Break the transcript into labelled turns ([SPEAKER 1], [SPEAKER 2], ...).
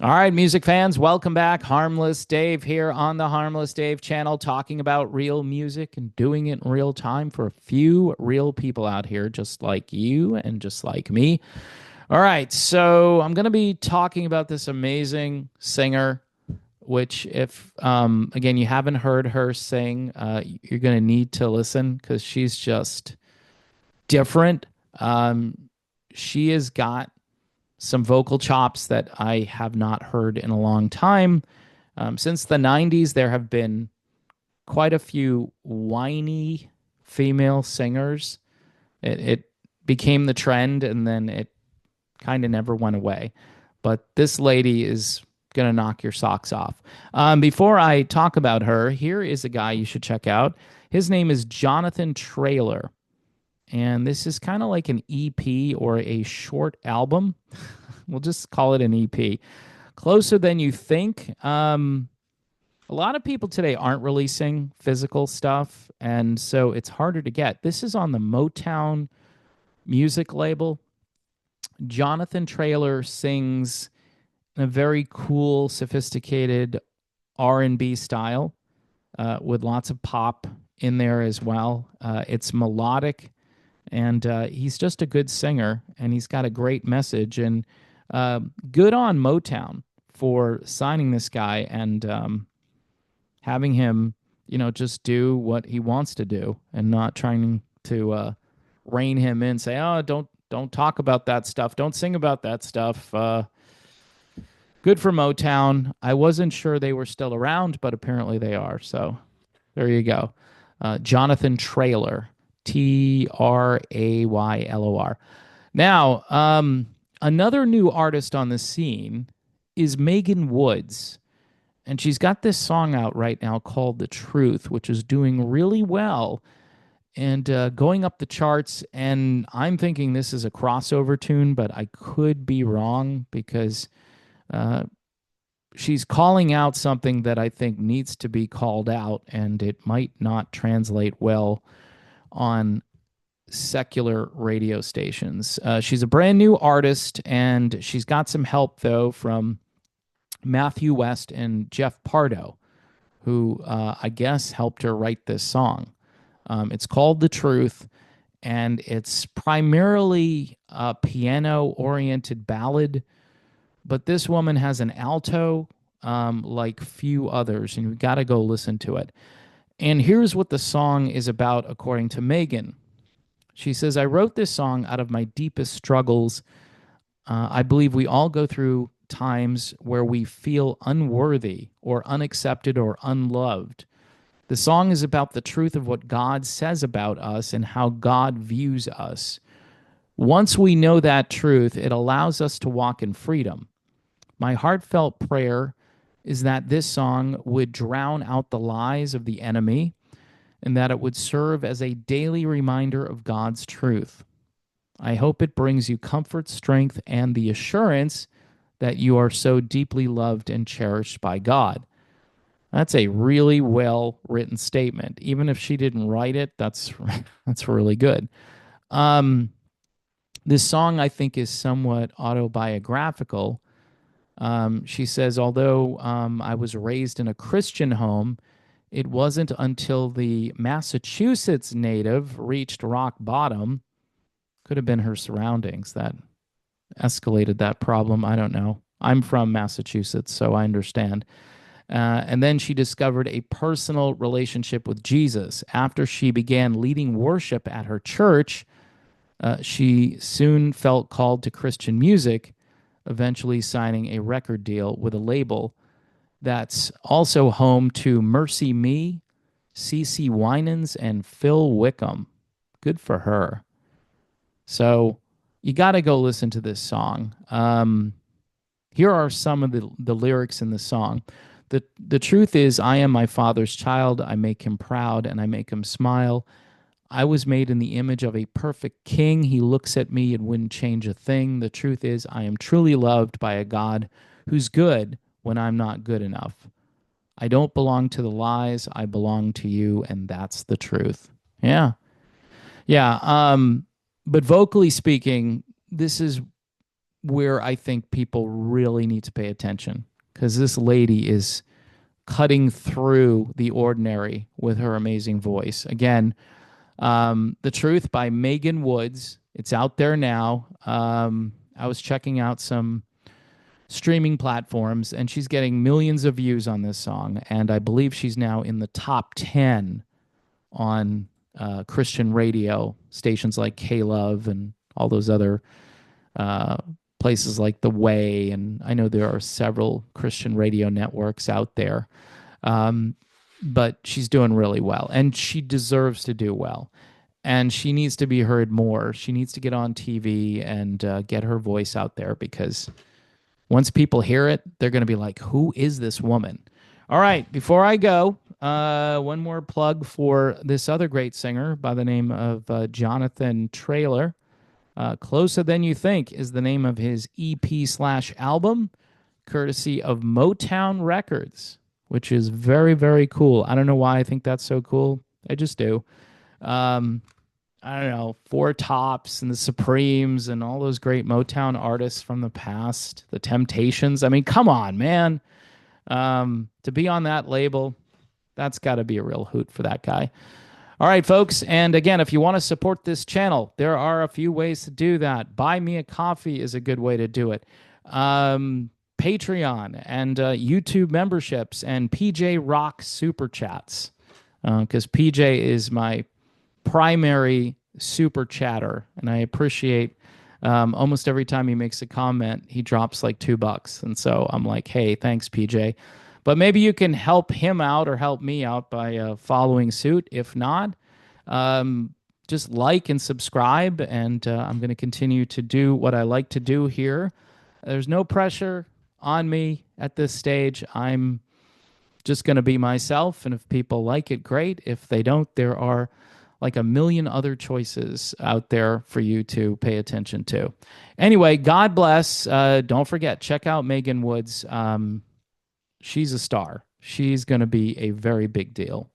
[SPEAKER 1] All right, music fans, welcome back. Harmless Dave here on the Harmless Dave channel, talking about real music and doing it in real time for a few real people out here, just like you and just like me. All right, so I'm going to be talking about this amazing singer, which, if again, you haven't heard her sing, you're going to need to listen because she's just different. Um, she has got some vocal chops that I have not heard in a long time. Since the 90s, there have been quite a few whiny female singers. It became the trend and then it kind of never went away. But this lady is going to knock your socks off. Before I talk about her, here is a guy you should check out. His name is Jonathan Traylor. And this is kind of like an EP or a short album. We'll just call it an EP. Closer than you think. A lot of people today aren't releasing physical stuff, and so it's harder to get. This is on the Motown music label. Jonathan Traylor sings in a very cool, sophisticated R&B style with lots of pop in there as well. It's melodic, and he's just a good singer, and he's got a great message. And good on Motown for signing this guy and having him, just do what he wants to do and not trying to rein him in. Say, oh, don't talk about that stuff. Don't sing about that stuff. Good for Motown. I wasn't sure they were still around, but apparently they are. So there you go. Jonathan Traylor, Traylor. Now, another new artist on the scene is Megan Woods. And she's got this song out right now called The Truth, which is doing really well and going up the charts. And I'm thinking this is a crossover tune, but I could be wrong because uh, she's calling out something that I think needs to be called out, and it might not translate well on secular radio stations. She's a brand new artist, and she's got some help, though, from Matthew West and Jeff Pardo, who I guess helped her write this song. It's called The Truth, and it's primarily a piano oriented ballad, but this woman has an alto like few others, and you've got to go listen to it. And here's what the song is about, according to Megan. She says, I wrote this song out of my deepest struggles. I believe we all go through times where we feel unworthy or unaccepted or unloved. The song is about the truth of what God says about us and how God views us. Once we know that truth, it allows us to walk in freedom. My heartfelt prayer is that this song would drown out the lies of the enemy and that it would serve as a daily reminder of God's truth. I hope it brings you comfort, strength, and the assurance that you are so deeply loved and cherished by God. That's a really well written statement. Even if she didn't write it, that's that's really good. Um, this song, I think, is somewhat autobiographical. She says, although I was raised in a Christian home, it wasn't until the Massachusetts native reached rock bottom. Could have been her surroundings that escalated that problem. I don't know. I'm from Massachusetts, so I understand. And then she discovered a personal relationship with Jesus. After she began leading worship at her church, she soon felt called to Christian music, eventually signing a record deal with a label that's also home to Mercy Me, CeCe Winans, and Phil Wickham. Good for her. So you got to go listen to this song. Here are some of the lyrics in the song. The truth is, I am my father's child. I make him proud and I make him smile. I was made in the image of a perfect king. He looks at me and wouldn't change a thing. The truth is, I am truly loved by a God who's good when I'm not good enough. I don't belong to the lies. I belong to you, and that's the truth. Yeah. Yeah. But vocally speaking, this is where I think people really need to pay attention because this lady is cutting through the ordinary with her amazing voice. Again, The Truth by Megan Woods. It's out there now. I was checking out some streaming platforms, and she's getting millions of views on this song. And I believe she's now in the top 10 on Christian radio stations like K Love and all those other uh, places like The Way. And I know there are several Christian radio networks out there. Um, but she's doing really well, and she deserves to do well. And she needs to be heard more. She needs to get on TV and get her voice out there because once people hear it, they're going to be like, who is this woman? All right, before I go, one more plug for this other great singer by the name of Jonathan Traylor. Closer Than You Think is the name of his EP/album, courtesy of Motown Records, which is very, very cool. I don't know why I think that's so cool. I just do. Um, I don't know, Four Tops and the Supremes and all those great Motown artists from the past, the Temptations. I mean, come on, man. To be on that label, that's got to be a real hoot for that guy. All right, folks. And again, if you want to support this channel, there are a few ways to do that. Buy me a coffee is a good way to do it. Patreon and YouTube memberships and PJ Rock super chats. Because PJ is my primary super chatter, and I appreciate almost every time he makes a comment, he drops like $2. And so I'm like, hey, thanks, PJ. But maybe you can help him out or help me out by following suit. If not, just like and subscribe, and I'm going to continue to do what I like to do here. There's no pressure on me at this stage. I'm just going to be myself, and if people like it, great. If they don't, there are like a million other choices out there for you to pay attention to. Anyway, God bless. Don't forget, check out Megan Woods. She's a star. She's going to be a very big deal.